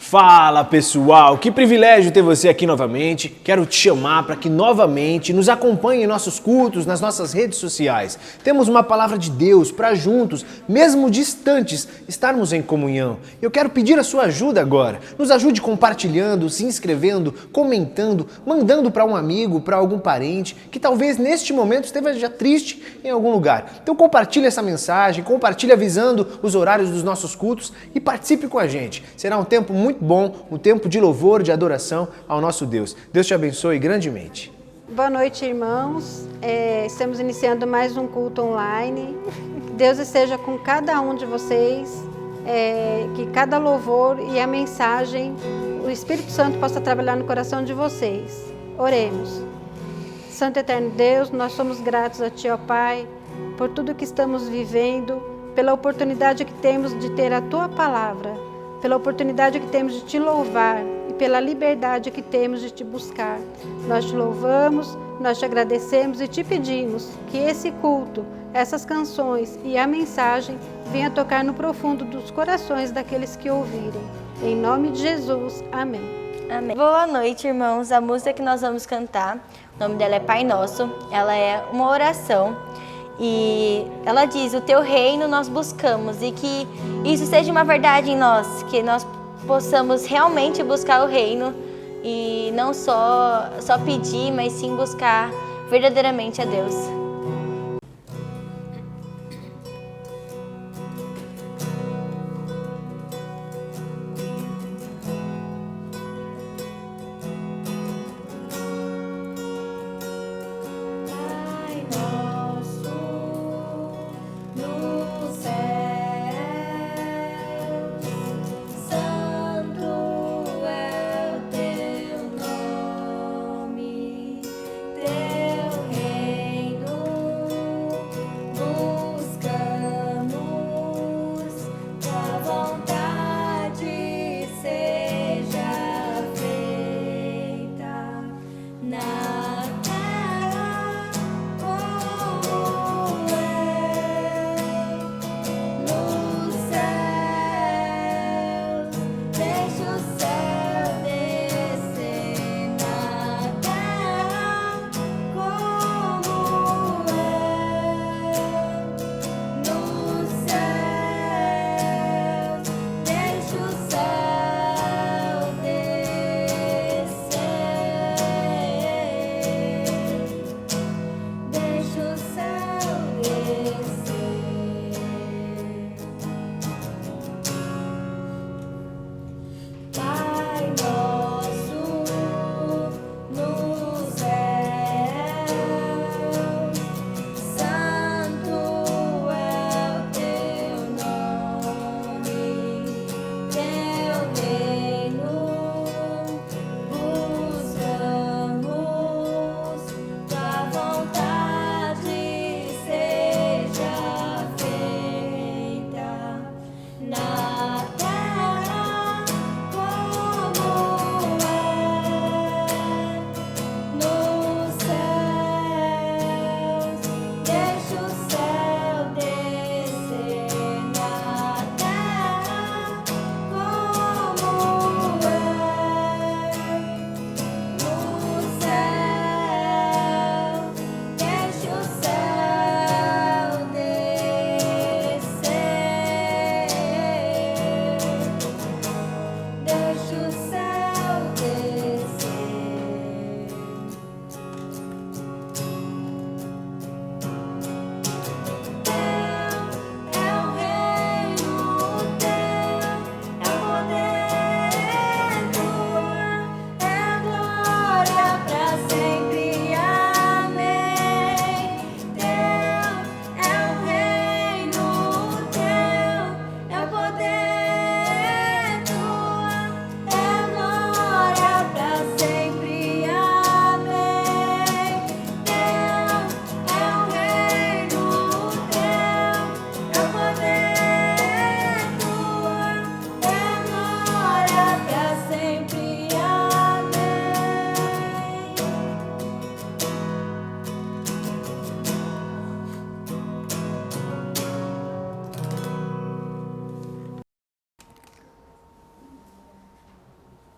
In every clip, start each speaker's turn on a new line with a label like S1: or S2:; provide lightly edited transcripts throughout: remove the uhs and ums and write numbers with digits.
S1: Fala pessoal, que privilégio ter você aqui novamente. Quero te chamar para que novamente nos acompanhe em nossos cultos, nas nossas redes sociais. Temos uma palavra de Deus para juntos, mesmo distantes, estarmos em comunhão. Eu quero pedir a sua ajuda agora. Nos ajude compartilhando, se inscrevendo, comentando, mandando para um amigo, para algum parente que talvez neste momento esteja triste em algum lugar. Então compartilhe essa mensagem, compartilhe avisando os horários dos nossos cultos e participe com a gente. Será um tempo muito bom, um tempo de louvor, de adoração ao nosso Deus. Deus te abençoe grandemente.
S2: Boa noite, irmãos. Estamos iniciando mais um culto online. Que Deus esteja com cada um de vocês, que cada louvor e a mensagem, o Espírito Santo possa trabalhar no coração de vocês. Oremos. Santo Eterno Deus, nós somos gratos a Ti, ó Pai, por tudo que estamos vivendo, pela oportunidade que temos de ter a Tua Palavra, pela oportunidade que temos de Te louvar e pela liberdade que temos de Te buscar. Nós Te louvamos, nós Te agradecemos e Te pedimos que esse culto, essas canções e a mensagem venha tocar no profundo dos corações daqueles que ouvirem. Em nome de Jesus, amém.
S3: Amém. Boa noite, irmãos. A música que nós vamos cantar, o nome dela é Pai Nosso. Ela é uma oração. E ela diz, o teu reino nós buscamos, e que isso seja uma verdade em nós, que nós possamos realmente buscar o reino e não só pedir, mas sim buscar verdadeiramente a Deus.
S4: Teu reino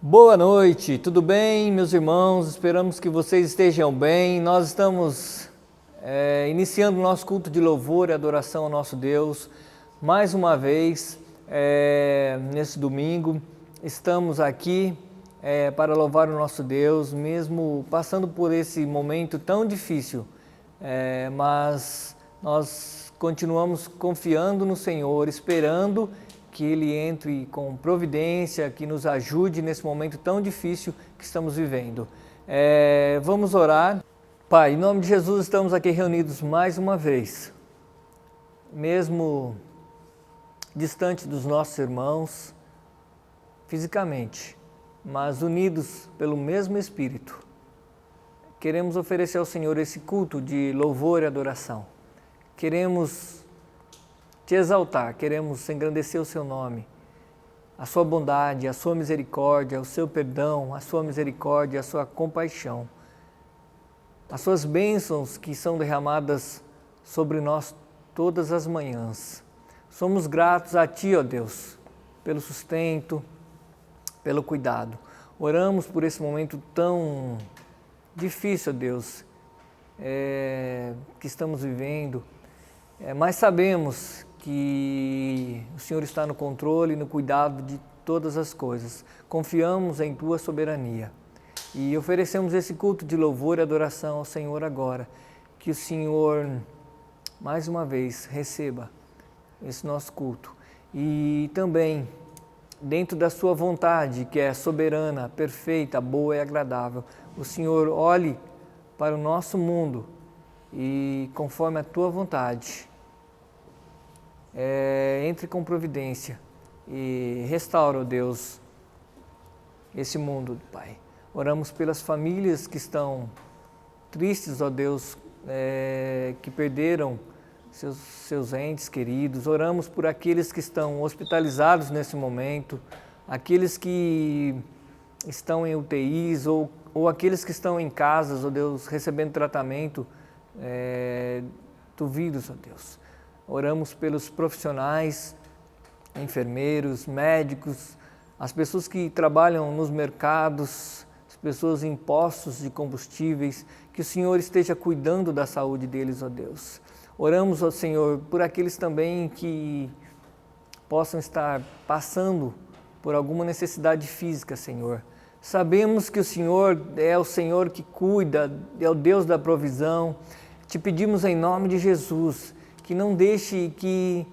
S4: Boa noite, tudo bem, meus irmãos? Esperamos que vocês estejam bem. Nós estamos iniciando o nosso culto de louvor e adoração ao nosso Deus. Mais uma vez, nesse domingo, estamos aqui para louvar o nosso Deus, mesmo passando por esse momento tão difícil. Mas nós continuamos confiando no Senhor, esperando que Ele entre com providência, que nos ajude nesse momento tão difícil que estamos vivendo. Vamos orar. Pai, em nome de Jesus, estamos aqui reunidos mais uma vez, mesmo distante dos nossos irmãos, fisicamente, mas unidos pelo mesmo Espírito. Queremos oferecer ao Senhor esse culto de louvor e adoração. Queremos Te exaltar, queremos engrandecer o Seu nome, a Sua bondade, a Sua misericórdia, o Seu perdão, a Sua misericórdia, a Sua compaixão, as Suas bênçãos que são derramadas sobre nós todas as manhãs. Somos gratos a Ti, ó Deus, pelo sustento, pelo cuidado. Oramos por esse momento tão difícil, ó Deus, que estamos vivendo, mas sabemos que o Senhor está no controle e no cuidado de todas as coisas. Confiamos em Tua soberania e oferecemos esse culto de louvor e adoração ao Senhor agora. Que o Senhor, mais uma vez, receba esse nosso culto e também, dentro da Sua vontade, que é soberana, perfeita, boa e agradável, o Senhor olhe para o nosso mundo e, conforme a Tua vontade, entre com providência e restaura, ó Deus, esse mundo, Pai. Oramos pelas famílias que estão tristes, ó Deus, que perderam seus entes queridos. Oramos por aqueles que estão hospitalizados nesse momento, aqueles que estão em UTIs ou aqueles que estão em casas, ó Deus, recebendo tratamento do vírus, ó Deus. Oramos pelos profissionais, enfermeiros, médicos, as pessoas que trabalham nos mercados, as pessoas em postos de combustíveis, que o Senhor esteja cuidando da saúde deles, ó Deus. Oramos, ó Senhor, por aqueles também que possam estar passando por alguma necessidade física, Senhor. Sabemos que o Senhor é o Senhor que cuida, é o Deus da provisão. Te pedimos em nome de Jesus, que não deixe que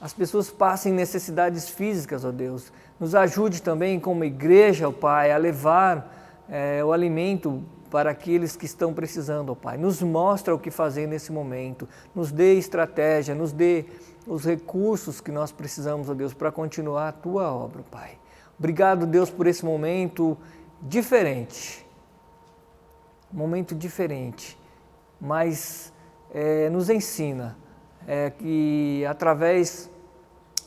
S4: as pessoas passem necessidades físicas, ó Deus. Nos ajude também como igreja, ó Pai, a levar o alimento para aqueles que estão precisando, ó Pai. Nos mostra o que fazer nesse momento, nos dê estratégia, nos dê os recursos que nós precisamos, ó Deus, para continuar a Tua obra, ó Pai. Obrigado, Deus, por esse momento diferente, mas nos ensina que através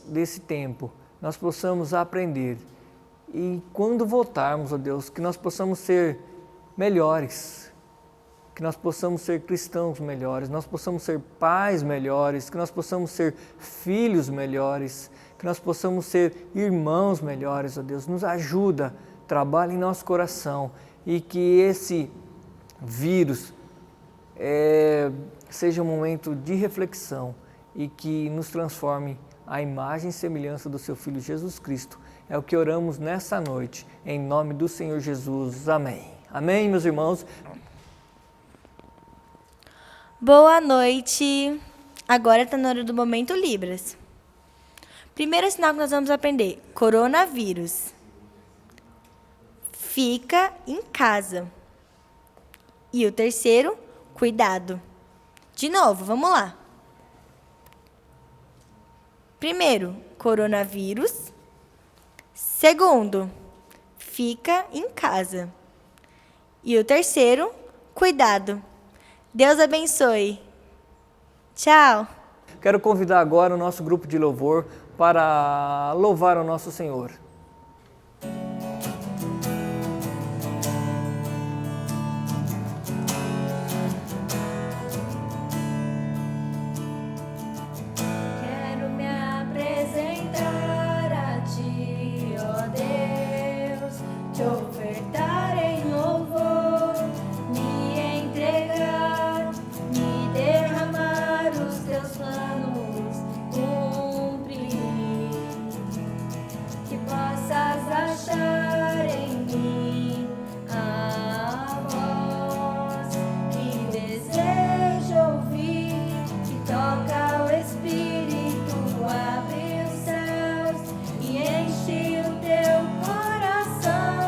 S4: desse tempo nós possamos aprender e quando voltarmos, ó Deus, que nós possamos ser melhores, que nós possamos ser cristãos melhores, nós possamos ser pais melhores, que nós possamos ser filhos melhores, que nós possamos ser irmãos melhores, ó Deus. Nos ajuda, trabalha em nosso coração e que esse vírus seja um momento de reflexão e que nos transforme à imagem e semelhança do Seu Filho Jesus Cristo. É o que oramos nessa noite, em nome do Senhor Jesus. Amém. Amém, meus irmãos.
S3: Boa noite. Agora está na hora do Momento Libras. Primeiro sinal que nós vamos aprender: coronavírus. Fica em casa. E o terceiro, cuidado. De novo, vamos lá. Primeiro, coronavírus. Segundo, fica em casa. E o terceiro, cuidado. Deus abençoe. Tchau.
S4: Quero convidar agora o nosso grupo de louvor para louvar o nosso Senhor.
S5: Quero me apresentar a Ti, ó Deus. te ofertar em louvor, me entregar, me derramar os teus planos, cumprir, que possas achar em mim a voz que desejo ouvir, que toca o Espírito, abre os céus e enche o teu coração.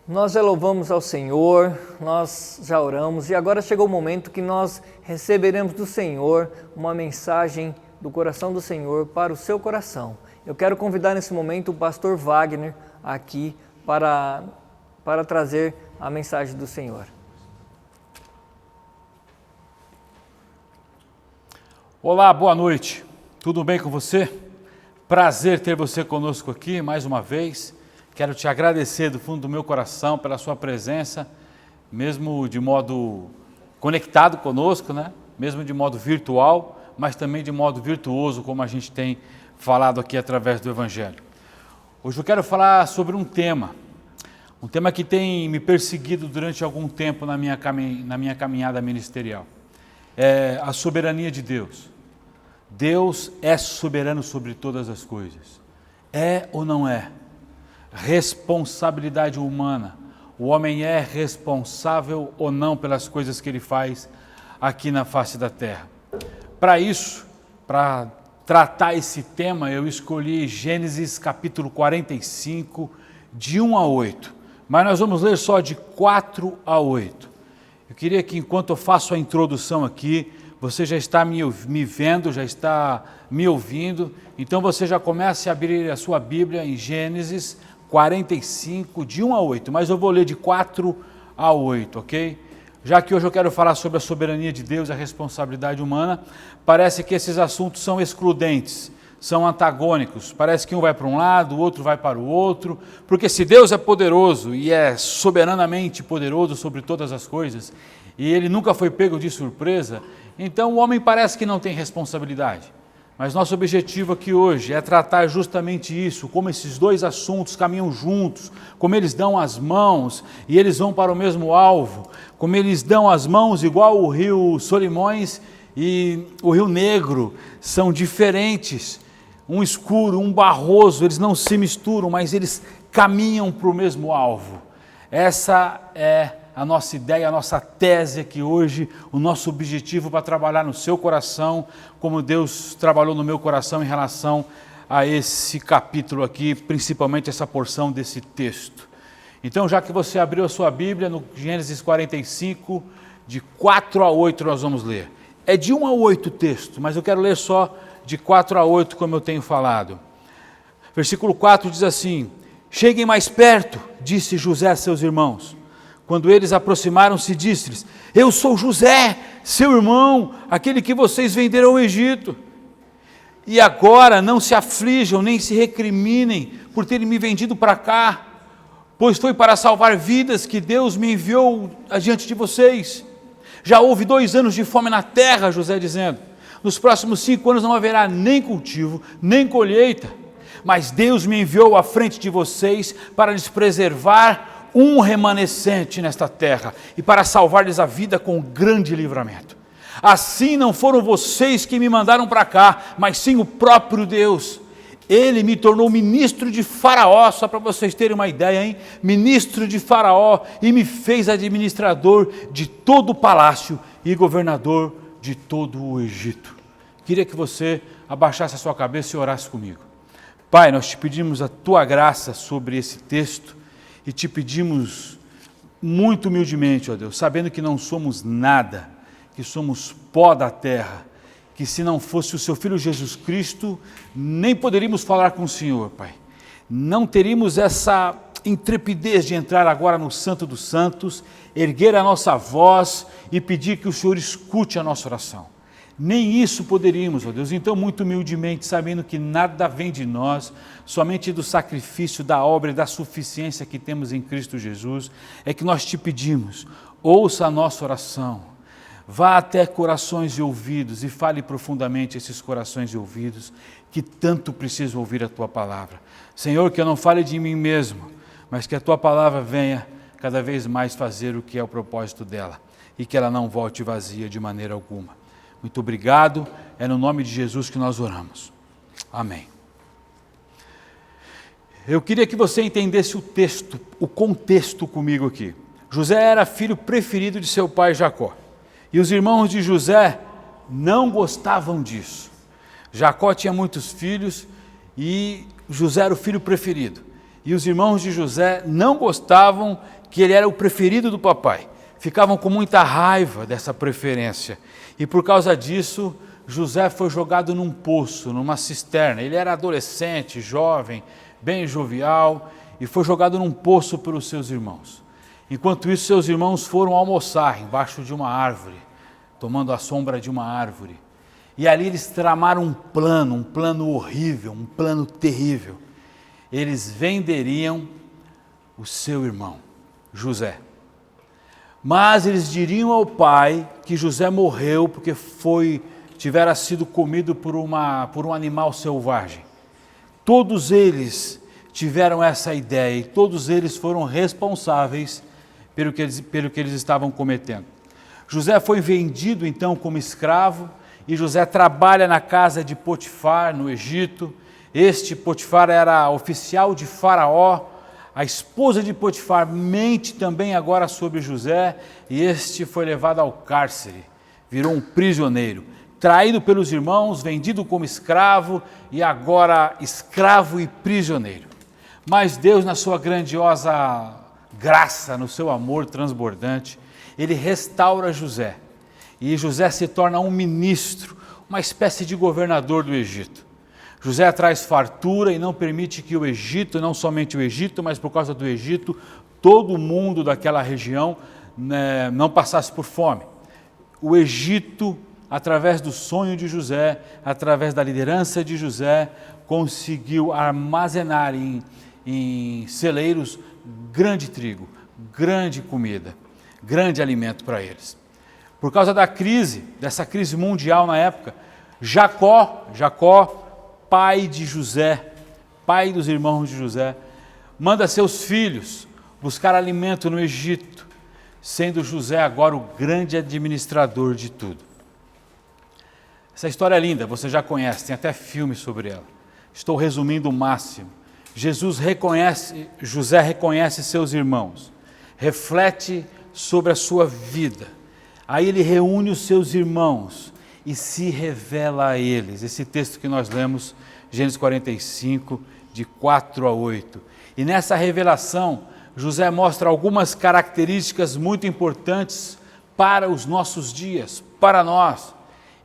S4: Nós já louvamos ao Senhor, nós já oramos e agora chegou o momento que nós receberemos do Senhor uma mensagem do coração do Senhor para o seu coração. Eu quero convidar nesse momento o pastor Wagner aqui para trazer a mensagem do Senhor.
S6: Olá, boa noite. Tudo bem com você? Prazer ter você conosco aqui mais uma vez. Quero te agradecer do fundo do meu coração pela sua presença, mesmo de modo conectado conosco, né? Mesmo de modo virtual, mas também de modo virtuoso, como a gente tem falado aqui através do Evangelho. Hoje eu quero falar sobre um tema que tem me perseguido durante algum tempo na minha caminhada ministerial. É a soberania de Deus. Deus é soberano sobre todas as coisas. É ou não é? Responsabilidade humana. O homem é responsável ou não pelas coisas que ele faz aqui na face da terra. Para isso, para tratar esse tema, eu escolhi Gênesis capítulo 45, de 1 a 8. Mas nós vamos ler só de 4 a 8. Eu queria que enquanto eu faço a introdução aqui, você já está me vendo, já está me ouvindo, então você já comece a abrir a sua Bíblia em Gênesis 45, de 1 a 8, mas eu vou ler de 4 a 8, ok? Já que hoje eu quero falar sobre a soberania de Deus e a responsabilidade humana, parece que esses assuntos são excludentes, são antagônicos, parece que um vai para um lado, o outro vai para o outro, porque se Deus é poderoso e é soberanamente poderoso sobre todas as coisas, e ele nunca foi pego de surpresa, então o homem parece que não tem responsabilidade. Mas nosso objetivo aqui hoje é tratar justamente isso, como esses dois assuntos caminham juntos, como eles dão as mãos e eles vão para o mesmo alvo, como eles dão as mãos igual o rio Solimões e o rio Negro, são diferentes, um escuro, um barroso, eles não se misturam, mas eles caminham para o mesmo alvo. Essa é a nossa ideia, a nossa tese aqui hoje, o nosso objetivo para trabalhar no seu coração, como Deus trabalhou no meu coração em relação a esse capítulo aqui, principalmente essa porção desse texto. Então, já que você abriu a sua Bíblia, no Gênesis 45, de 4 a 8 nós vamos ler. É de 1 a 8 o texto, mas eu quero ler só de 4 a 8, como eu tenho falado. Versículo 4 diz assim: cheguem mais perto, disse José a seus irmãos. Quando eles aproximaram-se, disse-lhes: eu sou José, seu irmão, aquele que vocês venderam ao Egito. E agora não se aflijam, nem se recriminem por terem me vendido para cá, pois foi para salvar vidas que Deus me enviou adiante de vocês. Já houve 2 anos de fome na terra, José dizendo, nos próximos 5 anos não haverá nem cultivo, nem colheita, mas Deus me enviou à frente de vocês para lhes preservar um remanescente nesta terra e para salvar-lhes a vida com grande livramento. Assim não foram vocês que me mandaram para cá, mas sim o próprio Deus. Ele me tornou ministro de Faraó, só para vocês terem uma ideia, hein? Ministro de Faraó, e me fez administrador de todo o palácio e governador de todo o Egito. Queria que você abaixasse a sua cabeça e orasse comigo. Pai, nós te pedimos a tua graça sobre esse texto, e te pedimos muito humildemente, ó Deus, sabendo que não somos nada, que somos pó da terra, que se não fosse o seu Filho Jesus Cristo, nem poderíamos falar com o Senhor, Pai. Não teríamos essa intrepidez de entrar agora no Santo dos Santos, erguer a nossa voz e pedir que o Senhor escute a nossa oração. Nem isso poderíamos, ó Deus. Então, muito humildemente, sabendo que nada vem de nós, somente do sacrifício, da obra e da suficiência que temos em Cristo Jesus, é que nós te pedimos, ouça a nossa oração, vá até corações e ouvidos e fale profundamente esses corações e ouvidos que tanto precisam ouvir a tua palavra. Senhor, que eu não fale de mim mesmo, mas que a tua palavra venha cada vez mais fazer o que é o propósito dela e que ela não volte vazia de maneira alguma. Muito obrigado, é no nome de Jesus que nós oramos. Amém. Eu queria que você entendesse o texto, o contexto comigo aqui. José era filho preferido de seu pai Jacó. E os irmãos de José não gostavam disso. Jacó tinha muitos filhos e José era o filho preferido. E os irmãos de José não gostavam que ele era o preferido do papai. Ficavam com muita raiva dessa preferência. E por causa disso, José foi jogado num poço, numa cisterna. Ele era adolescente, jovem, bem jovial, e foi jogado num poço pelos seus irmãos. Enquanto isso, seus irmãos foram almoçar embaixo de uma árvore, tomando a sombra de uma árvore. E ali eles tramaram um plano horrível, um plano terrível. Eles venderiam o seu irmão, José. Mas eles diriam ao pai que José morreu porque tivera sido comido por um animal selvagem. Todos eles tiveram essa ideia e todos eles foram responsáveis pelo que eles estavam cometendo. José foi vendido então como escravo e José trabalha na casa de Potifar, no Egito. Este Potifar era oficial de Faraó. A esposa de Potifar mente também agora sobre José e este foi levado ao cárcere, virou um prisioneiro, traído pelos irmãos, vendido como escravo e agora escravo e prisioneiro. Mas Deus, na sua grandiosa graça, no seu amor transbordante, ele restaura José e José se torna um ministro, uma espécie de governador do Egito. José traz fartura e não permite que o Egito, não somente o Egito, mas por causa do Egito, todo o mundo daquela região não passasse por fome. O Egito, através do sonho de José, através da liderança de José, conseguiu armazenar em celeiros grande trigo, grande comida, grande alimento para eles. Por causa dessa crise mundial na época, Jacó, pai de José, pai dos irmãos de José, manda seus filhos buscar alimento no Egito, sendo José agora o grande administrador de tudo. Essa história é linda, você já conhece, tem até filme sobre ela. Estou resumindo o máximo. José reconhece seus irmãos, reflete sobre a sua vida. Aí ele reúne os seus irmãos e se revela a eles. Esse texto que nós lemos, Gênesis 45, de 4 a 8. E nessa revelação, José mostra algumas características muito importantes para os nossos dias, para nós.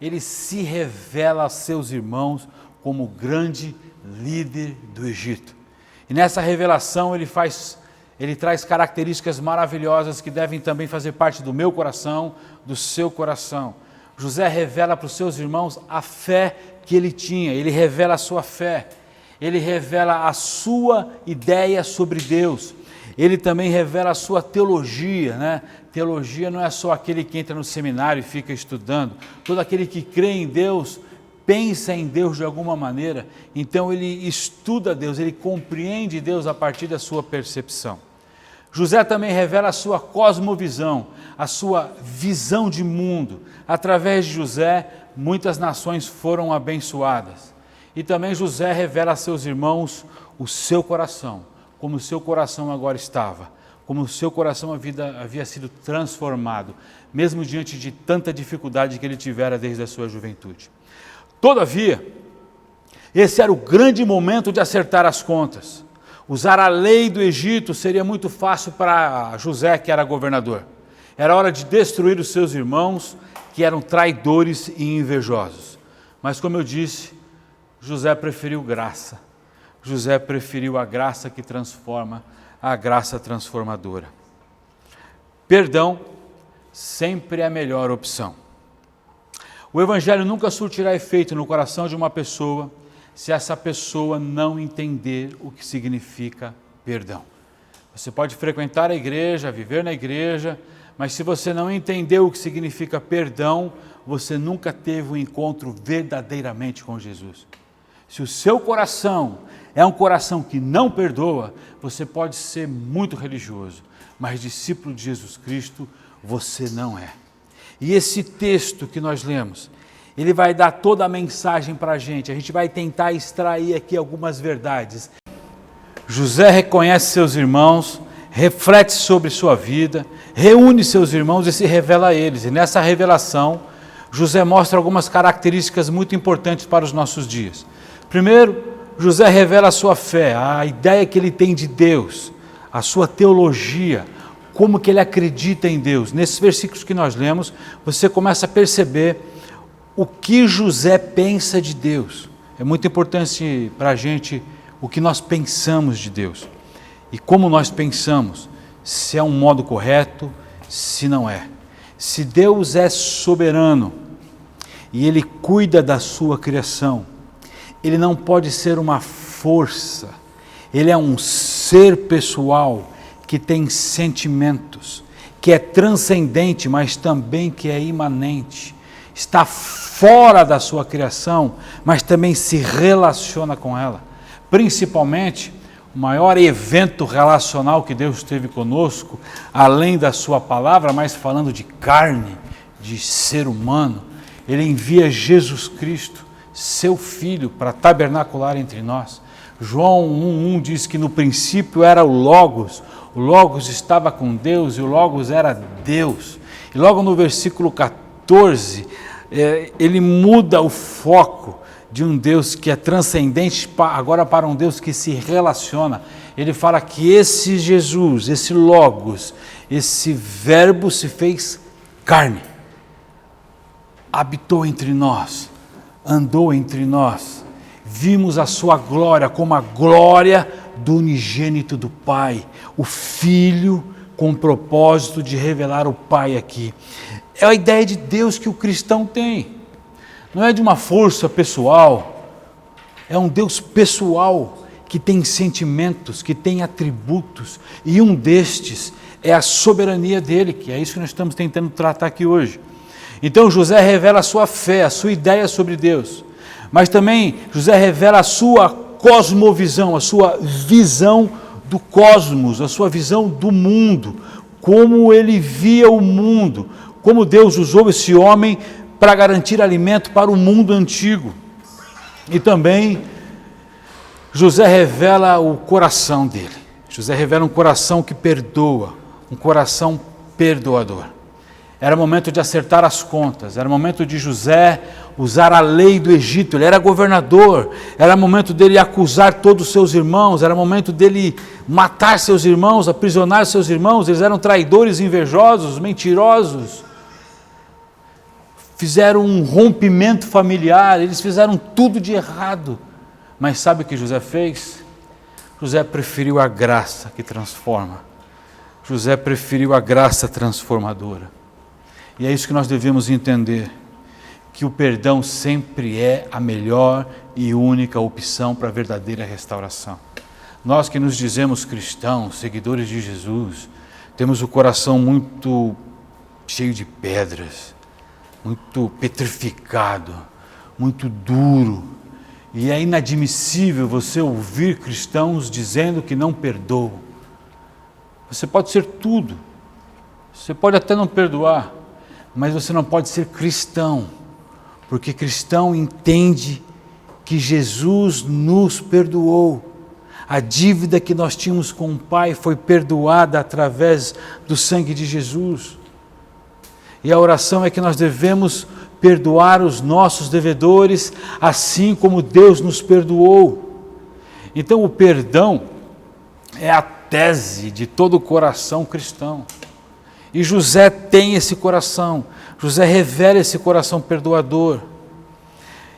S6: Ele se revela a seus irmãos como o grande líder do Egito. E nessa revelação ele traz características maravilhosas que devem também fazer parte do meu coração, do seu coração. José revela para os seus irmãos a fé que ele tinha, ele revela a sua fé, ele revela a sua ideia sobre Deus, ele também revela a sua teologia, né? Teologia não é só aquele que entra no seminário e fica estudando, todo aquele que crê em Deus, pensa em Deus de alguma maneira, então ele estuda Deus, ele compreende Deus a partir da sua percepção. José também revela a sua cosmovisão, a sua visão de mundo. Através de José, muitas nações foram abençoadas. E também José revela a seus irmãos o seu coração, como o seu coração agora estava, como o seu coração havia sido transformado, mesmo diante de tanta dificuldade que ele tivera desde a sua juventude. Todavia, esse era o grande momento de acertar as contas. Usar a lei do Egito seria muito fácil para José, que era governador. Era hora de destruir os seus irmãos, que eram traidores e invejosos. Mas, como eu disse, José preferiu graça. José preferiu a graça que transforma, a graça transformadora. Perdão sempre é a melhor opção. O Evangelho nunca surtirá efeito no coração de uma pessoa se essa pessoa não entender o que significa perdão. Você pode frequentar a igreja, viver na igreja, mas se você não entender o que significa perdão, você nunca teve um encontro verdadeiramente com Jesus. Se o seu coração é um coração que não perdoa, você pode ser muito religioso, mas discípulo de Jesus Cristo você não é. E esse texto que nós lemos, ele vai dar toda a mensagem para a gente vai tentar extrair aqui algumas verdades. José reconhece seus irmãos, reflete sobre sua vida, reúne seus irmãos e se revela a eles. E nessa revelação, José mostra algumas características muito importantes para os nossos dias. Primeiro, José revela a sua fé, a ideia que ele tem de Deus, a sua teologia, como que ele acredita em Deus. Nesses versículos que nós lemos, você começa a perceber o que José pensa de Deus. É muito importante para a gente o que nós pensamos de Deus. E como nós pensamos, se é um modo correto, se não é. Se Deus é soberano e Ele cuida da sua criação, Ele não pode ser uma força, Ele é um ser pessoal que tem sentimentos, que é transcendente, mas também que é imanente, está fora da sua criação, mas também se relaciona com ela. Principalmente, o maior evento relacional que Deus teve conosco, além da sua palavra, mas falando de carne, de ser humano, Ele envia Jesus Cristo, seu Filho, para tabernacular entre nós. João 1,1 diz que no princípio era o Logos estava com Deus e o Logos era Deus. E logo no versículo 14, ele muda o foco de um Deus que é transcendente agora para um Deus que se relaciona. Ele fala que esse Jesus, esse Logos, esse verbo se fez carne, habitou entre nós, andou entre nós, vimos a sua glória como a glória do unigênito do Pai, o Filho com o propósito de revelar o Pai aqui. É a ideia de Deus que o cristão tem, não é de uma força pessoal, é um Deus pessoal que tem sentimentos, que tem atributos, e um destes é a soberania dele, que é isso que nós estamos tentando tratar aqui hoje. Então José revela a sua fé, a sua ideia sobre Deus, mas também José revela a sua cosmovisão, a sua visão do cosmos, a sua visão do mundo, como ele via o mundo, como Deus usou esse homem para garantir alimento para o mundo antigo. E também José revela o coração dele. José revela um coração que perdoa, um coração perdoador. Era momento de acertar as contas, era momento de José usar a lei do Egito, ele era governador, era momento dele acusar todos os seus irmãos, era momento dele matar seus irmãos, aprisionar seus irmãos, eles eram traidores, invejosos, mentirosos, fizeram um rompimento familiar, eles fizeram tudo de errado, mas sabe o que José fez? José preferiu a graça que transforma, José preferiu a graça transformadora. E é isso que nós devemos entender, que o perdão sempre é a melhor e única opção para a verdadeira restauração. Nós que nos dizemos cristãos, seguidores de Jesus, temos o coração muito cheio de pedras, muito petrificado, muito duro, e é inadmissível você ouvir cristãos dizendo que não perdoam. Você pode ser tudo, você pode até não perdoar, mas você não pode ser cristão, porque cristão entende que Jesus nos perdoou. A dívida que nós tínhamos com o Pai foi perdoada através do sangue de Jesus. E a oração é que nós devemos perdoar os nossos devedores, assim como Deus nos perdoou. Então o perdão é a tese de todo o coração cristão. E José tem esse coração, José revela esse coração perdoador.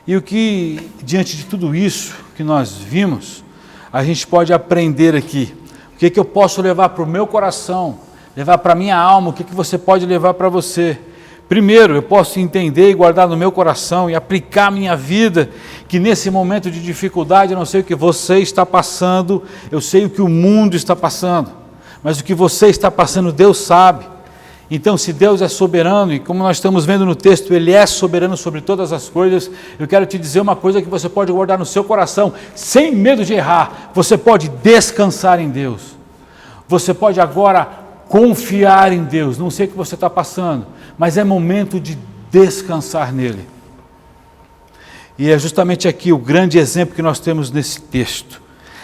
S6: E o que, diante de tudo isso que nós vimos, a gente pode aprender aqui? O que eu posso levar para o meu coração, levar para a minha alma, o que você pode levar para você? Primeiro, eu posso entender e guardar no meu coração e aplicar a minha vida, que nesse momento de dificuldade, eu não sei o que você está passando, eu sei o que o mundo está passando, mas o que você está passando, Deus sabe. Então, se Deus é soberano, e como nós estamos vendo no texto, Ele é soberano sobre todas as coisas, eu quero te dizer uma coisa que você pode guardar no seu coração, sem medo de errar. Você pode descansar em Deus. Você pode agora confiar em Deus. Não sei o que você está passando, mas é momento de descansar nele. E é justamente aqui o grande exemplo que nós temos nesse texto.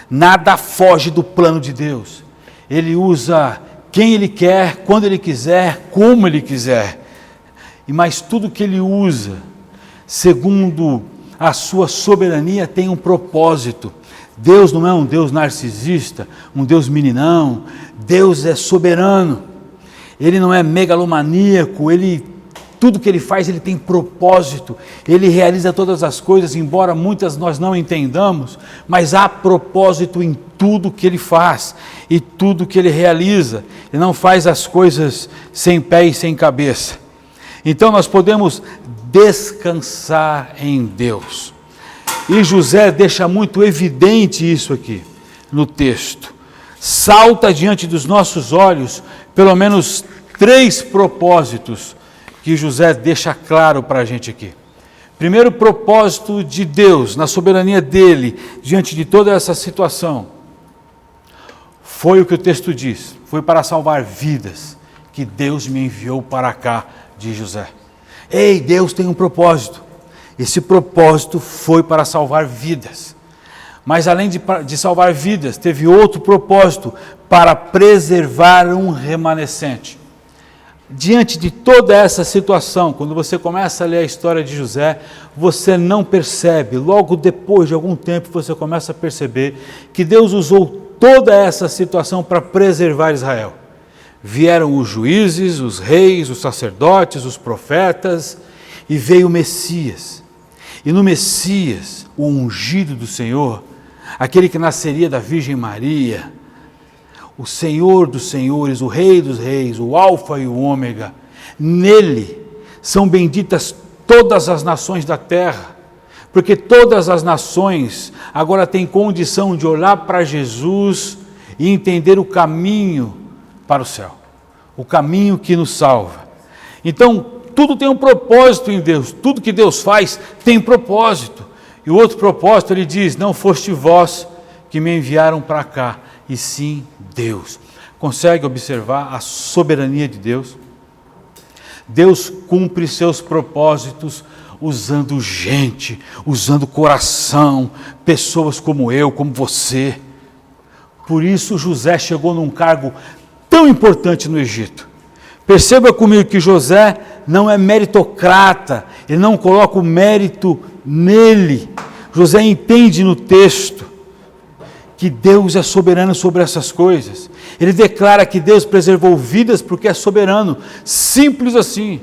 S6: Nada foge do plano de Deus. Ele usa quem Ele quer, quando Ele quiser, como Ele quiser. Mas tudo que Ele usa, segundo a sua soberania, tem um propósito. Deus não é um Deus narcisista, um Deus meninão. Deus é soberano. Ele não é megalomaníaco, tudo que Ele faz, Ele tem propósito. Ele realiza todas as coisas, embora muitas nós não entendamos, mas há propósito em tudo que Ele faz e tudo que Ele realiza. Ele não faz as coisas sem pé e sem cabeça. Então nós podemos descansar em Deus. E José deixa muito evidente isso aqui no texto. Salta diante dos nossos olhos pelo menos 3 propósitos que José deixa claro para a gente aqui. Primeiro propósito de Deus, na soberania dele, diante de toda essa situação, foi o que o texto diz, foi para salvar vidas que Deus me enviou para cá, diz José. Ei, Deus tem um propósito. Esse propósito foi para salvar vidas. Mas além de salvar vidas, teve outro propósito, para preservar um remanescente. Diante de toda essa situação, quando você começa a ler a história de José, você não percebe, logo depois de algum tempo você começa a perceber que Deus usou toda essa situação para preservar Israel. Vieram os juízes, os reis, os sacerdotes, os profetas, e veio o Messias. E no Messias, o ungido do Senhor, aquele que nasceria da Virgem Maria, o Senhor dos senhores, o Rei dos reis, o Alfa e o Ômega, nele são benditas todas as nações da terra, porque todas as nações agora têm condição de olhar para Jesus e entender o caminho para o céu, o caminho que nos salva. Então, tudo tem um propósito em Deus, tudo que Deus faz tem propósito. E o outro propósito, ele diz, não foste vós que me enviaram para cá, e sim Deus. Consegue observar a soberania de Deus? Deus cumpre seus propósitos usando gente, usando coração, pessoas como eu, como você. Por isso José chegou num cargo tão importante no Egito. Perceba comigo que José não é meritocrata, ele não coloca o mérito nele. José entende no texto que Deus é soberano sobre essas coisas. Ele declara que Deus preservou vidas porque é soberano, simples assim.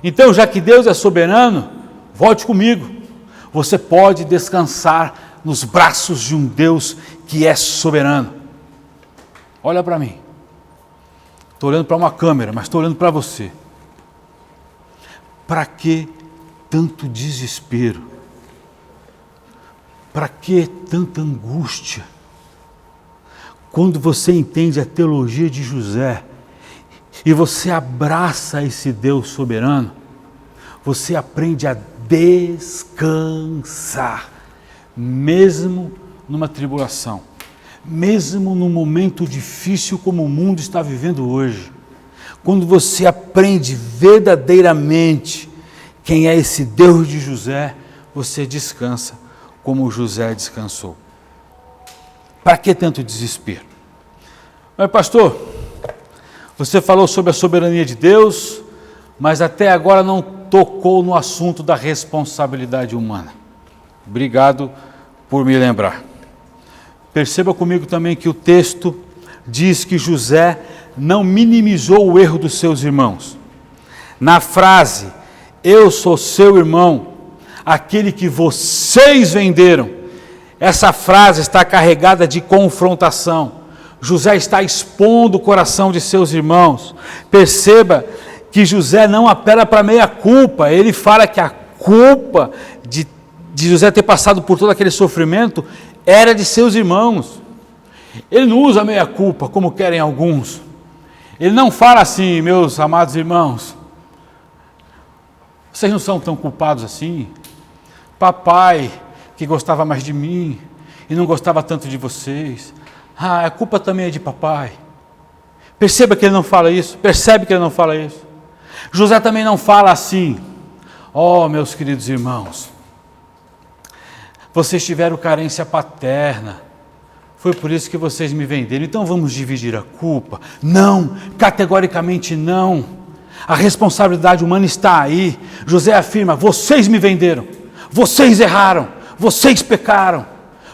S6: Então, já que Deus é soberano, volte comigo. Você pode descansar nos braços de um Deus que é soberano. Olha para mim. Estou olhando para uma câmera, mas estou olhando para você. Para que tanto desespero? Para que tanta angústia? Quando você entende a teologia de José e você abraça esse Deus soberano, você aprende a descansar, mesmo numa tribulação, mesmo num momento difícil como o mundo está vivendo hoje. Quando você aprende verdadeiramente quem é esse Deus de José, você descansa como José descansou. Para que tanto desespero? Mas pastor, você falou sobre a soberania de Deus, mas até agora não tocou no assunto da responsabilidade humana. Obrigado por me lembrar. Perceba comigo também que o texto diz que José não minimizou o erro dos seus irmãos. Na frase, eu sou seu irmão, aquele que vocês venderam, essa frase está carregada de confrontação. José está expondo o coração de seus irmãos. Perceba que José não apela para meia culpa, ele fala que a culpa de José ter passado por todo aquele sofrimento era de seus irmãos. Ele não usa meia culpa como querem alguns. Ele não fala assim, meus amados irmãos, vocês não são tão culpados assim. Papai, que gostava mais de mim e não gostava tanto de vocês, a culpa também é de papai. Perceba que ele não fala isso, percebe que ele não fala isso. José também não fala assim, meus queridos irmãos, vocês tiveram carência paterna, foi por isso que vocês me venderam, então vamos dividir a culpa. Não, categoricamente não. A responsabilidade humana está aí. José afirma, vocês me venderam, vocês erraram, vocês pecaram,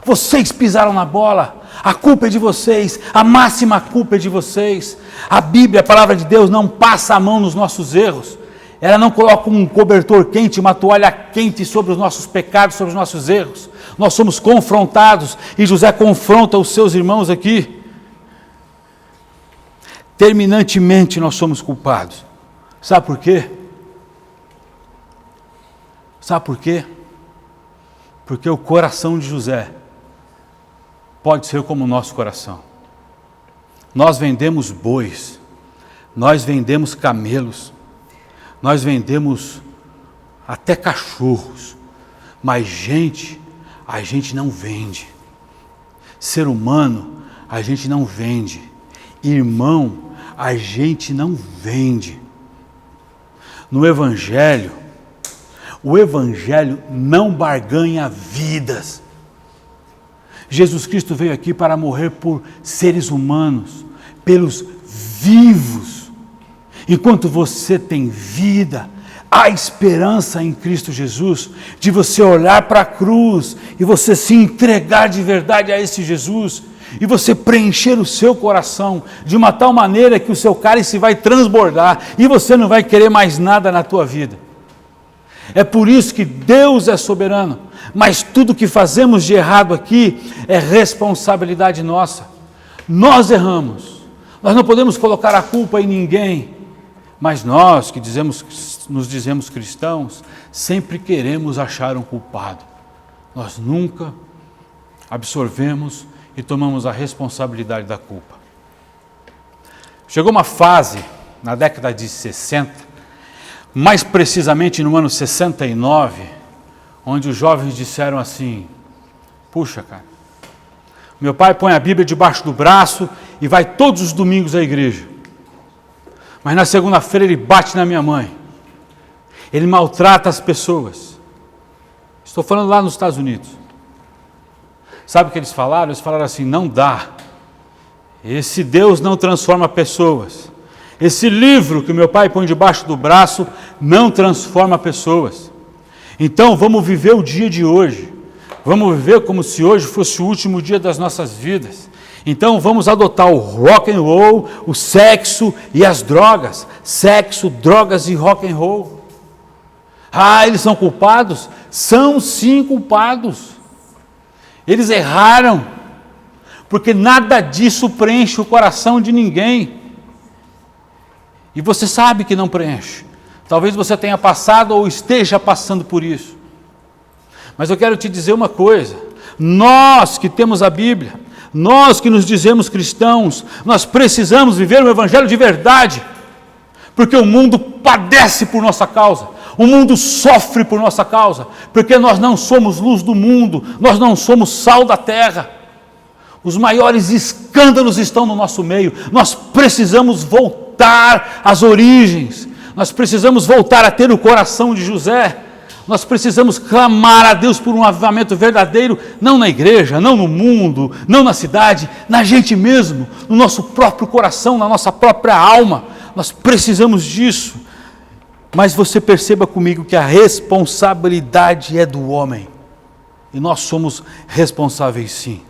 S6: Vocês pisaram na bola. A culpa é de vocês. A máxima culpa é de vocês. A Bíblia, a palavra de Deus, não passa a mão nos nossos erros. Ela não coloca um cobertor quente, uma toalha quente sobre os nossos pecados, sobre os nossos erros. Nós somos confrontados e José confronta os seus irmãos aqui. Terminantemente nós somos culpados. Sabe por quê? Sabe por quê? Porque o coração de José pode ser como o nosso coração. Nós vendemos bois, nós vendemos camelos, nós vendemos até cachorros, mas a gente não vende. Ser humano, a gente não vende. Irmão, a gente não vende. No Evangelho, o Evangelho não barganha vidas. Jesus Cristo veio aqui para morrer por seres humanos, pelos vivos. Enquanto você tem vida, há esperança em Cristo Jesus, de você olhar para a cruz e você se entregar de verdade a esse Jesus, e você preencher o seu coração de uma tal maneira que o seu cálice vai transbordar e você não vai querer mais nada na tua vida. É por isso que Deus é soberano, mas tudo que fazemos de errado aqui é responsabilidade nossa. Nós erramos, nós não podemos colocar a culpa em ninguém, mas nós que nos dizemos cristãos, sempre queremos achar um culpado. Nós nunca absorvemos e tomamos a responsabilidade da culpa. Chegou uma fase, na década de 60, mais precisamente no ano 69, onde os jovens disseram assim: puxa, cara, meu pai põe a Bíblia debaixo do braço e vai todos os domingos à igreja, mas na segunda-feira ele bate na minha mãe, ele maltrata as pessoas. Estou falando lá nos Estados Unidos. Sabe o que eles falaram? Eles falaram assim: não dá, esse Deus não transforma pessoas. Esse livro que o meu pai põe debaixo do braço não transforma pessoas. Então vamos viver o dia de hoje. Vamos viver como se hoje fosse o último dia das nossas vidas. Então vamos adotar o rock and roll, o sexo e as drogas. Sexo, drogas e rock and roll. Ah, eles são culpados? São sim culpados. Eles erraram, porque nada disso preenche o coração de ninguém. E você sabe que não preenche. Talvez você tenha passado ou esteja passando por isso. Mas eu quero te dizer uma coisa: nós que temos a Bíblia, nós que nos dizemos cristãos, nós precisamos viver o Evangelho de verdade, porque o mundo padece por nossa causa, o mundo sofre por nossa causa, porque nós não somos luz do mundo, nós não somos sal da terra. Os maiores escândalos estão no nosso meio. Nós precisamos voltar às origens, nós precisamos voltar a ter o coração de José. Nós precisamos clamar a Deus por um avivamento verdadeiro, não na igreja, não no mundo, não na cidade, na gente mesmo, no nosso próprio coração, na nossa própria alma. Nós precisamos disso. Mas você perceba comigo que a responsabilidade é do homem, e nós somos responsáveis sim.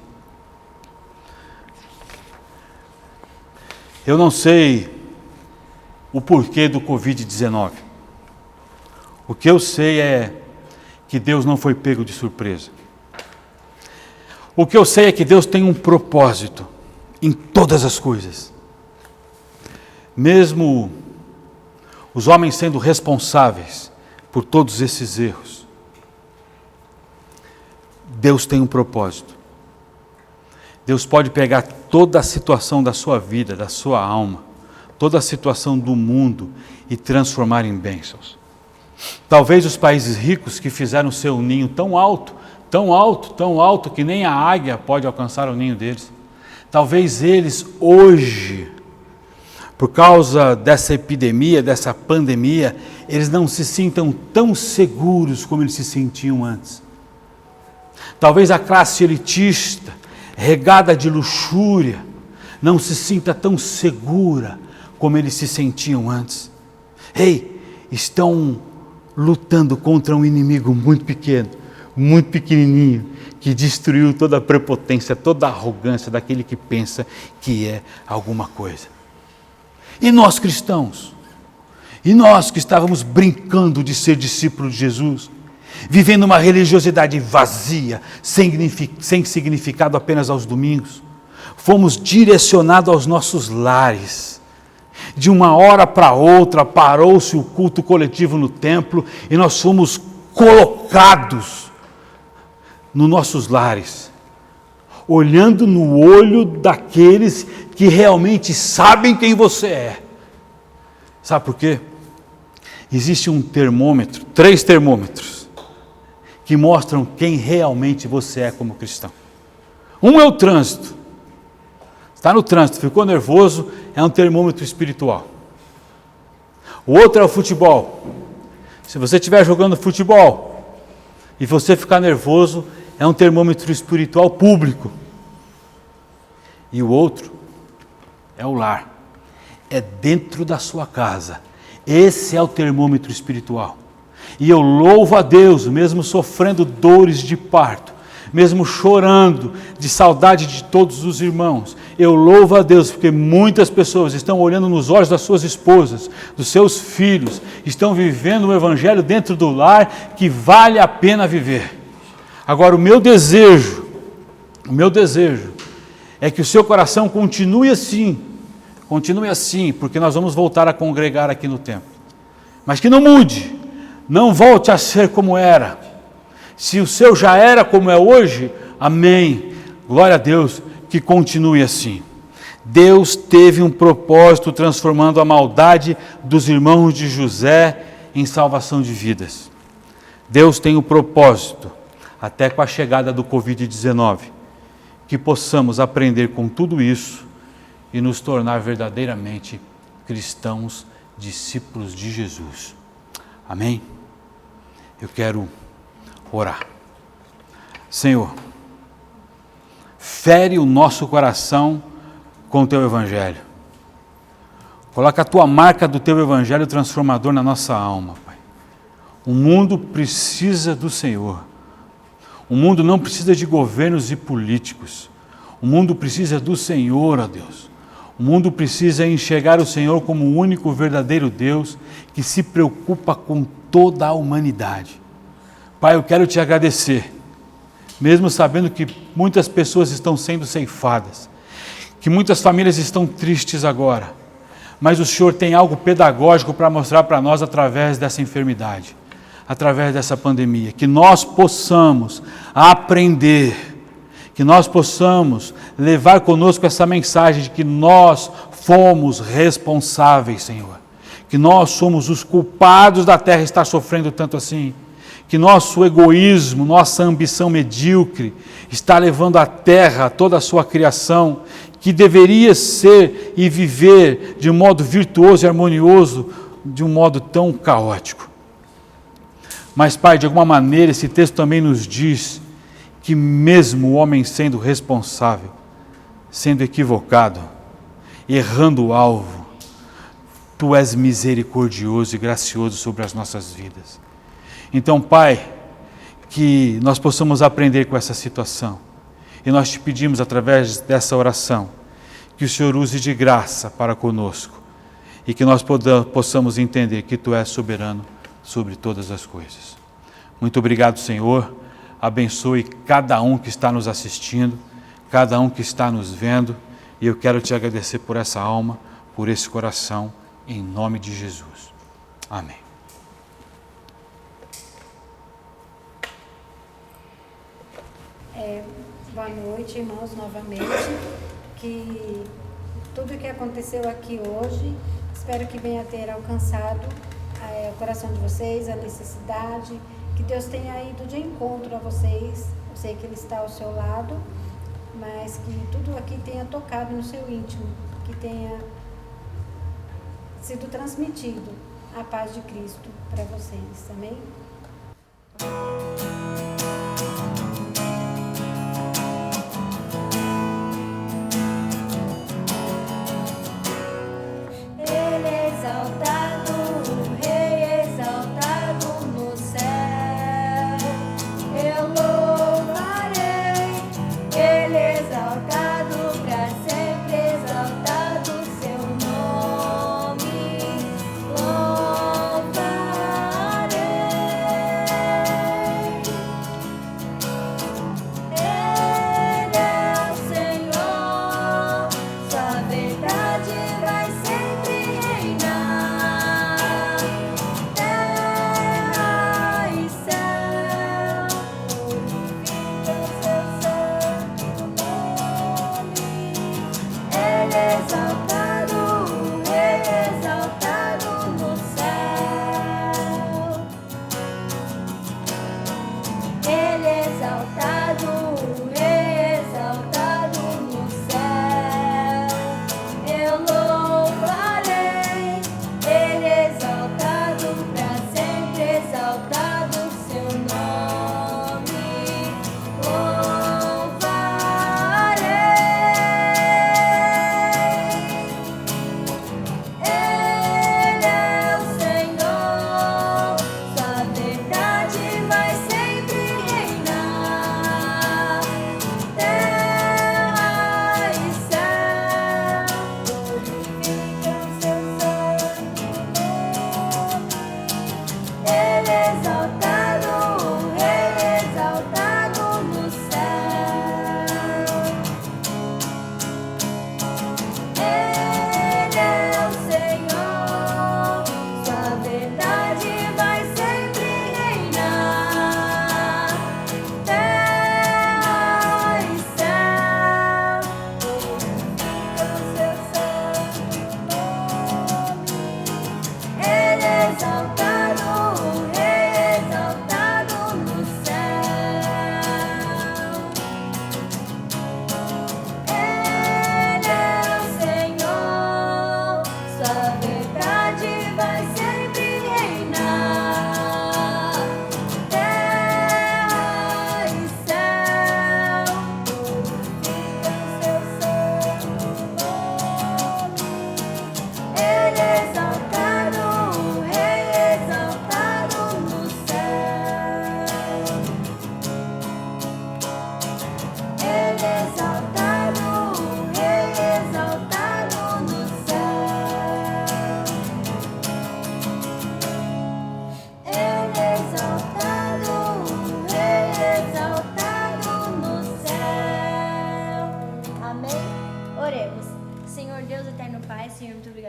S6: Eu não sei o porquê do Covid-19. O que eu sei é que Deus não foi pego de surpresa. O que eu sei é que Deus tem um propósito em todas as coisas. Mesmo os homens sendo responsáveis por todos esses erros, Deus tem um propósito. Deus pode pegar toda a situação da sua vida, da sua alma, toda a situação do mundo e transformar em bênçãos. Talvez os países ricos que fizeram seu ninho tão alto, tão alto, tão alto que nem a águia pode alcançar o ninho deles. Talvez eles hoje, por causa dessa epidemia, dessa pandemia, eles não se sintam tão seguros como eles se sentiam antes. Talvez a classe elitista, regada de luxúria, não se sinta tão segura como eles se sentiam antes. Ei, estão lutando contra um inimigo muito pequeno, muito pequenininho, que que destruiu toda a prepotência, toda a arrogância daquele que pensa que é alguma coisa. E nós cristãos? E nós que estávamos brincando de ser discípulos de Jesus, vivendo uma religiosidade vazia, sem significado apenas aos domingos, fomos direcionados aos nossos lares. De uma hora para outra, parou-se o culto coletivo no templo e nós fomos colocados nos nossos lares, olhando no olho daqueles que realmente sabem quem você é. Sabe por quê? Existe um termômetro, 3 termômetros, que mostram quem realmente você é como cristão. Um é o trânsito. Está no trânsito, ficou nervoso, é um termômetro espiritual. O outro é o futebol. Se você estiver jogando futebol e você ficar nervoso, é um termômetro espiritual público. E o outro é o lar. É dentro da sua casa. Esse é o termômetro espiritual. E eu louvo a Deus, mesmo sofrendo dores de parto, mesmo chorando de saudade de todos os irmãos, eu louvo a Deus porque muitas pessoas estão olhando nos olhos das suas esposas, dos seus filhos, estão vivendo um evangelho dentro do lar que vale a pena viver. Agora o meu desejo é que o seu coração continue assim, porque nós vamos voltar a congregar aqui no templo. Mas que não mude, não volte a ser como era. Se o seu já era como é hoje, amém. Glória a Deus, que continue assim. Deus teve um propósito transformando a maldade dos irmãos de José em salvação de vidas. Deus tem um propósito, até com a chegada do Covid-19, que possamos aprender com tudo isso e nos tornar verdadeiramente cristãos, discípulos de Jesus. Amém? Eu quero orar. Senhor, fere o nosso coração com o Teu Evangelho. Coloca a Tua marca do Teu Evangelho transformador na nossa alma, Pai. O mundo precisa do Senhor. O mundo não precisa de governos e políticos. O mundo precisa do Senhor, ó Deus. O mundo precisa enxergar o Senhor como o único verdadeiro Deus que se preocupa com toda a humanidade. Pai, eu quero Te agradecer, mesmo sabendo que muitas pessoas estão sendo ceifadas, que muitas famílias estão tristes agora, mas o Senhor tem algo pedagógico para mostrar para nós através dessa enfermidade, através dessa pandemia, que nós possamos aprender, que nós possamos levar conosco essa mensagem de que nós fomos responsáveis, Senhor, que nós somos os culpados da terra estar sofrendo tanto assim, que nosso egoísmo, nossa ambição medíocre está levando à terra toda a sua criação, que deveria ser e viver de um modo virtuoso e harmonioso, de um modo tão caótico. Mas, Pai, de alguma maneira esse texto também nos diz que mesmo o homem sendo responsável, sendo equivocado, errando o alvo, Tu és misericordioso e gracioso sobre as nossas vidas. Então, Pai, que nós possamos aprender com essa situação. E nós Te pedimos, através dessa oração, que o Senhor use de graça para conosco e que nós possamos entender que Tu és soberano sobre todas as coisas. Muito obrigado, Senhor. Abençoe cada um que está nos assistindo, cada um que está nos vendo. E eu quero Te agradecer por essa alma, por esse coração, em nome de Jesus. Amém.
S2: Boa noite, irmãos, novamente. Que tudo que aconteceu aqui hoje, espero que venha ter alcançado o coração de vocês, a necessidade, que Deus tenha ido de encontro a vocês. Eu sei que Ele está ao seu lado, mas que tudo aqui tenha tocado no seu íntimo, que tenha sido transmitido a paz de Cristo para vocês. Amém?
S5: Rei exaltado no céu, eu louvarei.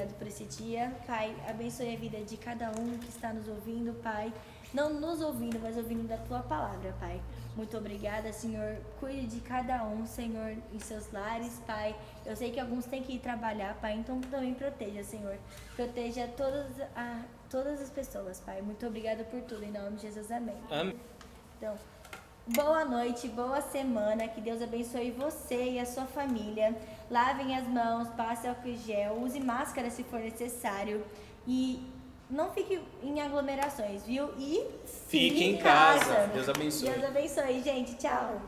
S3: obrigado por esse dia. Pai, abençoe a vida de cada um que está nos ouvindo, Pai. Não nos ouvindo, mas ouvindo da Tua palavra, Pai. Muito obrigada, Senhor. Cuide de cada um, Senhor, em seus lares, Pai. Eu sei que alguns têm que ir trabalhar, Pai, então também proteja, Senhor. Proteja todas as pessoas, Pai. Muito obrigada por tudo, em nome de Jesus, amém.
S7: Amém.
S3: Então, boa noite, boa semana, que Deus abençoe você e a sua família. Lavem as mãos, passe álcool gel, use máscara se for necessário e não fique em aglomerações, viu? E
S7: Fique em casa. Deus abençoe.
S3: Deus abençoe, gente. Tchau.